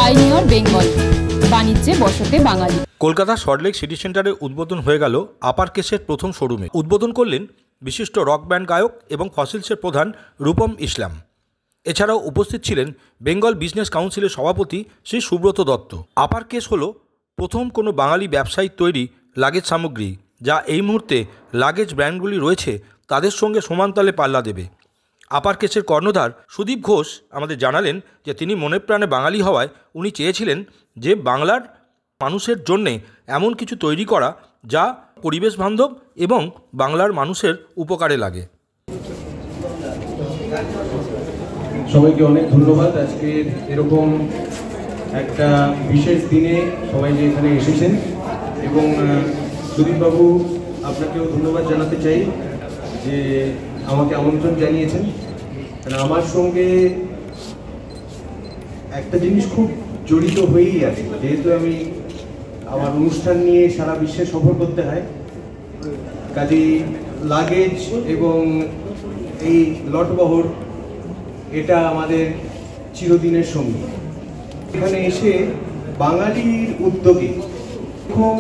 Pioneer Bengal, বাণিজ্যে বসতে বাঙালি। Kolkata Salt Lake city সেন্টারে উদ্বোধন হয়ে গেল আপার কেসের প্রথম শোরুমে। উদ্বোধন করলেন বিশিষ্ট রক ব্যান্ড গায়ক এবং ফসিলসের প্রধান রূপম ইসলাম। এছাড়াও উপস্থিত ছিলেন বেঙ্গল বিজনেস কাউন্সিলের সভাপতি শ্রী সুব্রত দত্ত। আপার কেস হলো প্রথম কোনো বাঙালি ব্যবসায়ীর তৈরি লাগেজ সামগ্রী, যা এই মুহূর্তে লাগেজ ব্র্যান্ডগুলি রয়েছে তাদের সঙ্গে সমানতালে পাল্লা দেবে। আপার কেসের কর্ণধার সুদীপ ঘোষ আমাদের জানালেন যে তিনি মনে প্রাণে বাঙালি হওয়ায় উনি চেয়েছিলেন যে বাংলার মানুষের জন্যে এমন কিছু তৈরি করা যা পরিবেশ বান্ধব এবং বাংলার মানুষের উপকারে লাগে। সবাইকে অনেক ধন্যবাদ। আজকে এরকম একটা বিশেষ দিনে সবাই যে এখানে এসেছেন, এবং সুদীপবাবু আপনাকেও ধন্যবাদ জানাতে চাই যে আমাকে আমন্ত্রণ জানিয়েছেন। কারণ আমার সঙ্গে একটা জিনিস খুব জড়িত হয়েই আছে, যেহেতু আমি আমার অনুষ্ঠান নিয়ে সারা বিশ্বে সফর করতে হয়, কাজেই লাগেজ এবং এই লটবহর এটা আমাদের চিরদিনের সঙ্গী। এখানে এসে বাঙালির উদ্যোগে এরকম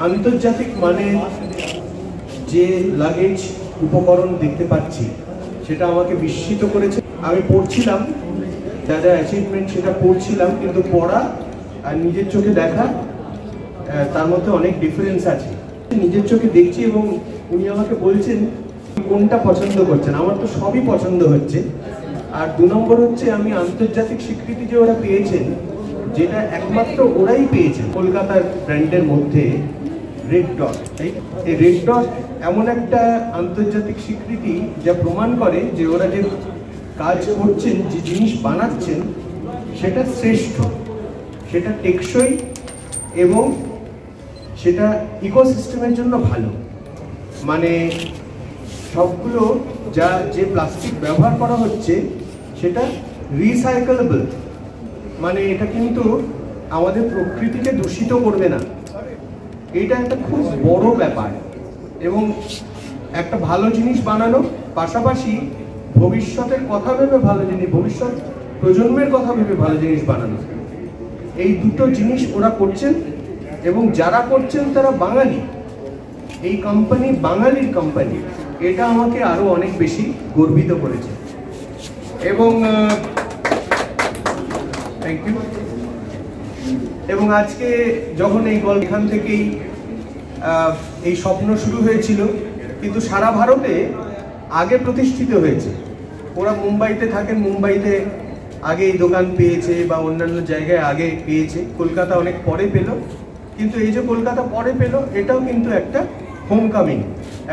আন্তর্জাতিক মানের যে লাগেজ উপকরণ দেখতে পাচ্ছি, সেটা আমাকে বিস্মিত করেছে। আমি পড়ছিলাম যা যা অ্যাচিভমেন্ট, সেটা পড়ছিলাম, কিন্তু পড়া আর নিজের চোখে দেখা তার মধ্যে অনেক ডিফারেন্স আছে। নিজের চোখে দেখছি এবং উনি আমাকে বলছেন কোনটা পছন্দ করছেন। আমার তো সবই পছন্দ হচ্ছে। আর 2 নম্বর হচ্ছে, আমি আন্তর্জাতিক স্বীকৃতি যে ওরা পেয়েছেন, যেটা একমাত্র ওরাই পেয়েছেন কলকাতার ব্র্যান্ডের মধ্যে, রেড ডট। এই রেড ডট এমন একটা আন্তর্জাতিক স্বীকৃতি যা প্রমাণ করে যে ওরা যে কাজ করছেন, যে জিনিস বানাচ্ছেন, সেটা শ্রেষ্ঠ, সেটা টেকসই এবং সেটা ইকোসিস্টেমের জন্য ভালো। মানে সবগুলো যে প্লাস্টিক ব্যবহার করা হচ্ছে সেটা রিসাইকেলেবল, মানে এটা কিন্তু আমাদের প্রকৃতিকে দূষিত করবে না। এটা একটা খুব বড় ব্যাপার, এবং একটা ভালো জিনিস বানানো, পাশাপাশি ভবিষ্যতের কথা ভেবে ভালো জিনিস, ভবিষ্যৎ প্রজন্মের কথা ভেবে ভালো জিনিস বানানো, এই দুটো জিনিস ওরা করছেন। এবং যারা করছেন তারা বাঙালি, এই কোম্পানি বাঙালির কোম্পানি, এটা আমাকে আরো অনেক বেশি গর্বিত করেছে। এবং থ্যাংক ইউ। এবং আজকে যখন এই এখান থেকেই এই স্বপ্ন শুরু হয়েছিল, কিন্তু সারা ভারতে আগে প্রতিষ্ঠিত হয়েছে। ওরা মুম্বাইতে থাকেন, মুম্বাইতে আগে এই দোকান পেয়েছে বা অন্যান্য জায়গায় আগে পেয়েছে, কলকাতা অনেক পরে পেল। কিন্তু এই যে কলকাতা পরে পেল, এটাও কিন্তু একটা হোমকামিং,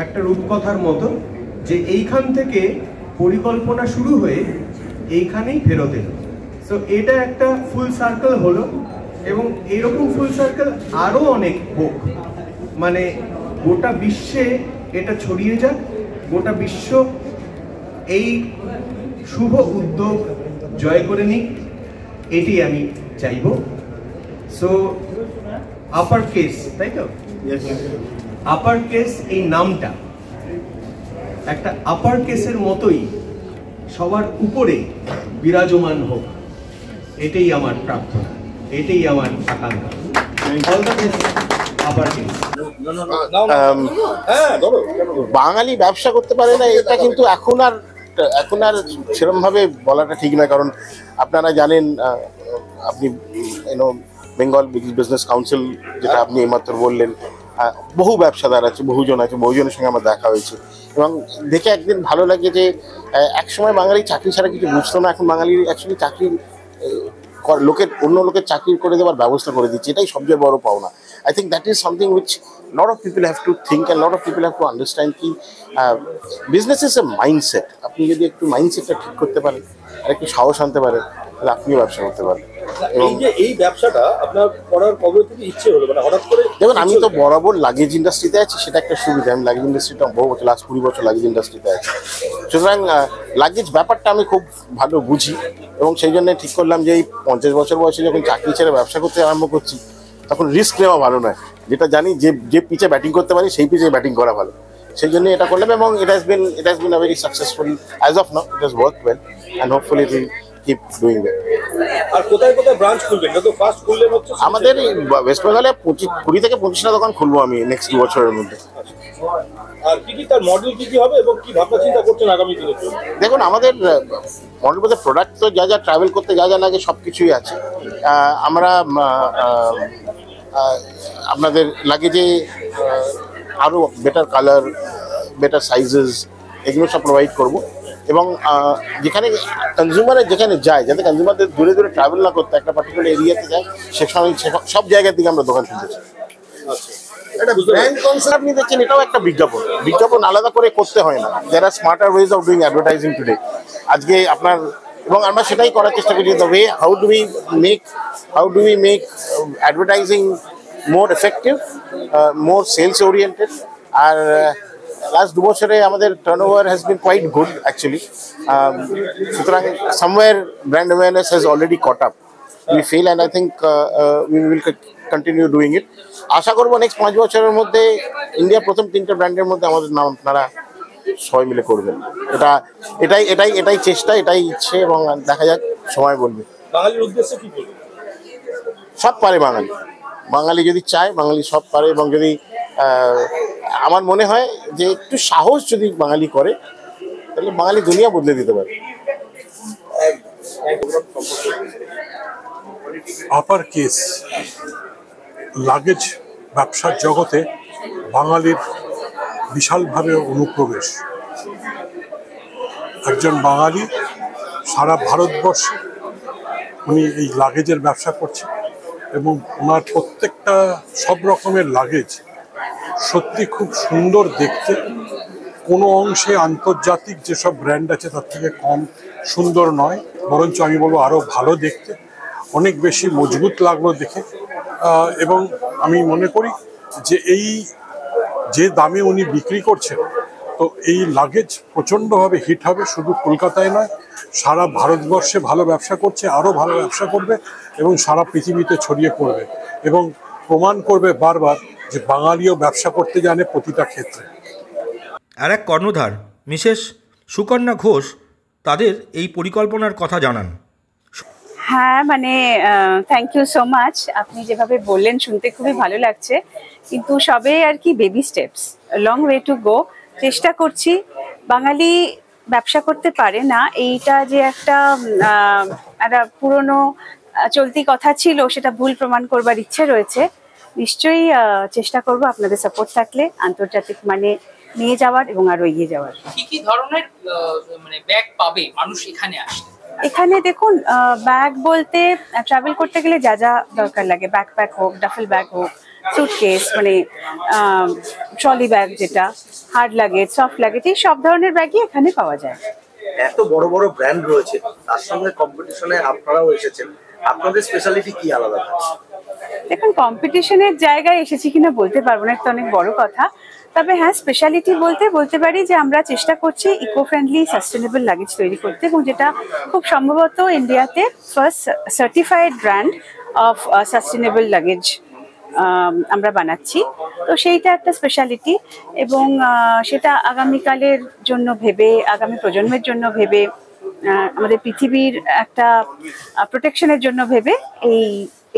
একটা রূপকথার মতো, যে এইখান থেকে পরিকল্পনা শুরু হয়ে এইখানেই ফেরত এলো। সো এটা একটা ফুল সার্কেল হলো, এবং এরকম ফুল সার্কেল আরও অনেক হোক, মানে গোটা বিশ্বে এটা ছড়িয়ে যাক, গোটা বিশ্ব এই শুভ উদ্যোগ জয় করে নিক, এটি আমি চাইব। সো আপার কেস, তাই তো? আপার কেস এই নামটা একটা আপার কেসের মতোই সবার উপরে বিরাজমান হোক, এটাই আমার প্রার্থনা, এটাই আমার আকাঙ্ক্ষা। আপার কেস বাঙালি ব্যবসা করতে পারে না, এটা কিন্তু এখন আর সেরকম ভাবে বলাটা ঠিক নয়। কারণ আপনারা জানেন, আপনি বেঙ্গল বিজনেস কাউন্সিল, যেটা আপনি এইমাত্র বললেন, বহু ব্যবসাদার আছে, বহুজন আছে, বহুজনের সঙ্গে আমার দেখা হয়েছে, এবং দেখে একদিন ভালো লাগে যে একসময় বাঙালি চাকরি ছাড়া কিছু বুঝতো না, এখন বাঙালি অ্যাকচুয়ালি চাকরি অন্য লোকের চাকরি করে দেওয়ার ব্যবস্থা করে দিচ্ছে। এটাই সবচেয়ে বড় পাওনা। I think that is something which lot of people have to think and lot of people have to understand কি business is a mindset. আপনি যদি একটু মাইন্ডসেটটা ঠিক করতে পারেন আর একটু সাহস আনতে পারেন, তাহলে আপনিও ব্যবসা করতে পারেন। এই ব্যবসাটা আপনার করার কবে থেকে ইচ্ছে হলো, মানে হঠাৎ করে? দেখুন, আমি তো বরাবর লাগেজ ইন্ডাস্ট্রিতে আছি, সেটা একটা সুবিধা। আমি লাগেজ ইন্ডাস্ট্রিটা বহু বছর, লাস্ট 20 বছর লাগেজ ইন্ডাস্ট্রিতে আছি, সুতরাং লাগেজ ব্যাপারটা আমি খুব ভালো বুঝি, এবং সেই জন্য ঠিক করলাম যে এই 50 বছর বয়সে যখন চাকরি ছেড়ে ব্যবসা করতে আরম্ভ করছি, তখন রিস্ক নেওয়া ভালো নয়। যেটা জানি যে পিচে ব্যাটিং করতে পারি, সেই পিচে ব্যাটিং করা ভালো। সেই জন্য এটা করলাম, এবং it has been a very successful as of now. It has worked well and hopefully it will keep doing that. আর কোথায় কোথায় ব্রাঞ্চ খুলবেন? এটা তো ফার্স্ট খুললেন হচ্ছে আমাদের ওয়েস্ট বেঙ্গলে 20 থেকে 25টা দোকান খুলবো আমি নেক্সট 2 বছরের মধ্যে। আর কি কি তার মডেল কি কি হবে এবং কি ভাবনা চিন্তা করছেন আগামী দিনে? দেখুন, আমাদের মডেল বলতে প্রোডাক্ট তো যা যা ট্রাভেল করতে যা যা লাগে সব কিছুই আছে। আমরা আপনাদের লাগেজে আরও বেটার কালার, বেটার সাইজেস এগুলো সব প্রোভাইড করবো এবং যেখানে কনজিউমারের যেখানে যায়, যাতে কনজিউমারদের দূরে দূরে ট্রাভেল না করতে, একটা পার্টিকুলার এরিয়াতে যায়, সেখানে সব জায়গার দিকে আমরা দোকান খুলতে চাই। এটা ব্র্যান্ড কনসেপ্ট আপনি দেখছেন, এটাও একটা বিজ্ঞাপন আলাদা করে করতে হয় না। There are smarter ways of doing advertising today. আজকে আপনার এবং আমরা সেটাই করার চেষ্টা করি, the way how do we make advertising more effective, more sales oriented. আর লাস্ট 2 বছরে আমাদের turnover has been quite good actually. সুতরাং somewhere brand awareness has already caught up. We feel and I think we will continue doing it. আশা করবো next 5 বছরের মধ্যে ইন্ডিয়ার প্রথম 3টে ব্র্যান্ডের মধ্যে আমাদের নাম আপনারা সবাই মিলে করবেন। এটাই চেষ্টা, এটাই ইচ্ছে এবং দেখা যাক, সময় বলবে। বাঙালির উদ্দেশ্যে কি বলবেন? সব পারে বাঙালি যদি চায়, বাঙালি সব পারে। এবং যদি আমার মনে হয় যে একটু সাহস যদি বাঙালি করে, তাহলে বাঙালি দুনিয়া বদলে দিতে পারে। আপার কেস লাগেজ ব্যবসার জগতে বাঙালির বিশালভাবে অনুপ্রবেশ। একজন বাঙালি সারা ভারতবর্ষে উনি এই লাগেজের ব্যবসা করছেন এবং ওনার প্রত্যেকটা সব রকমের লাগেজ সত্যি খুব সুন্দর দেখতে। কোনো অংশে আন্তর্জাতিক যেসব ব্র্যান্ড আছে তার থেকে কম সুন্দর নয়, বরঞ্চ আমি বলবো আরও ভালো দেখতে, অনেক বেশি মজবুত লাগলো দেখে। এবং আমি মনে করি যে এই যে দামে উনি বিক্রি করছেন, তো এই লাগেজ প্রচণ্ডভাবে হিট হবে। শুধু কলকাতায় নয়, সারা ভারতবর্ষে ভালো ব্যবসা করছে, আরও ভালো ব্যবসা করবে এবং সারা পৃথিবীতে ছড়িয়ে পড়বে এবং প্রমাণ করবে বারবার যে বাঙালিও ব্যবসা করতে জানে প্রতিটা ক্ষেত্রে। আর এক কর্ণধার মিসেস সুকন্যা ঘোষ তাদের এই পরিকল্পনার কথা জানান। হ্যাঁ, মানে থ্যাংক ইউ সো মাচ। আপনি যেভাবে বললেন শুনতে খুবই ভালো লাগছে, কিন্তু সবে আর কি baby steps, long way to go. চেষ্টা করছি। বাঙালি ব্যবসা করতে পারে না, এইটা যে একটা পুরনো চলতি কথা ছিল, সেটা ভুল প্রমাণ করবার ইচ্ছে রয়েছে। নিশ্চয়ই চেষ্টা করব আপনাদের সাপোর্ট থাকলে আন্তর্জাতিক মানে নিয়ে যাওয়ার এবং আরো এগিয়ে যাওয়ার। কি কি ধরনের মানে ব্যাগ পাবে মানুষ এখানে আসে? এখানে দেখুন, ব্যাগ বলতে ট্রাভেল করতে গেলে যা যা দরকার লাগে, ব্যাকপ্যাক হোক, ডাফেল ব্যাগ হোক, সুটকেস মানে ট্রলি ব্যাগ, যেটা হার্ড লাগেজ, সফট লাগেজ, এই সব ধরনের ব্যাগই এখানে পাওয়া যায়। এত বড় বড় ব্র্যান্ড রয়েছে, তার সঙ্গে কম্পিটিশনে আপনারাও এসেছেন, আপনাদের স্পেশালিটি কি আলাদা? দেখুন, কম্পিটিশনের জায়গায় এসেছি কিনা বলতে পারবো না, এটা অনেক বড় কথা। তবে হ্যাঁ, স্পেশালিটি বলতে পারি যে আমরা চেষ্টা করছি ইকো ফ্রেন্ডলি সাস্টেনেবল লাগেজ তৈরি করতে, এবং যেটা খুব সম্ভবত ইন্ডিয়াতে first certified brand of sustainable luggage আমরা বানাচ্ছি। তো সেইটা একটা স্পেশালিটি, এবং সেটা আগামীকালের জন্য ভেবে, আগামী প্রজন্মের জন্য ভেবে, আমাদের পৃথিবীর একটা প্রোটেকশনের জন্য ভেবে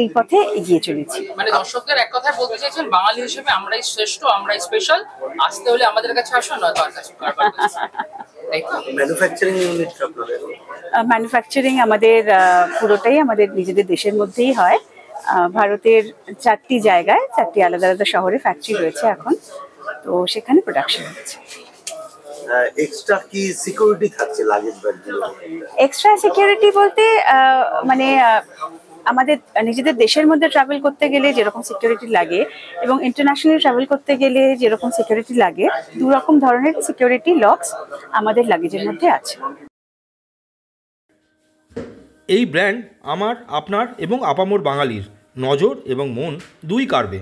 এই পথে এগিয়ে চলেছি। মানে দর্শকদের এক কথায় বলতে চাইছেন, বাঙালি হিসেবে আমরাই শ্রেষ্ঠ, আমরাই স্পেশাল, আসতে হলে আমাদের কাছে আসুন, নয়তো আর কাছে। ম্যানুফ্যাকচারিং আমাদের পুরোটাই আমাদের নিজেদের দেশের মধ্যেই হয়। ভারতের 4টি জায়গায় 4টি আলাদা আলাদা শহরে ফ্যাক্টরি রয়েছে এখন, তো সেখানে প্রোডাকশন হচ্ছে। এক্সট্রা কি সিকিউরিটি থাকছে লাগেজ ব্যাগগুলো? এক্সট্রা সিকিউরিটি বলতে মানে আমাদের নিজেদের দেশের মধ্যে ট্রাভেল করতে গেলে যেরকম সিকিউরিটি লাগে এবং ইন্টারন্যাশনালি ট্রাভেল করতে গেলে যেরকম সিকিউরিটি লাগে, 2 রকম ধরনের সিকিউরিটি লকস আমাদের লাগেজের মধ্যে আছে। এই ব্র্যান্ড আমার, আপনার এবং আপামর বাঙালির নজর এবং মন দুই কাড়বে।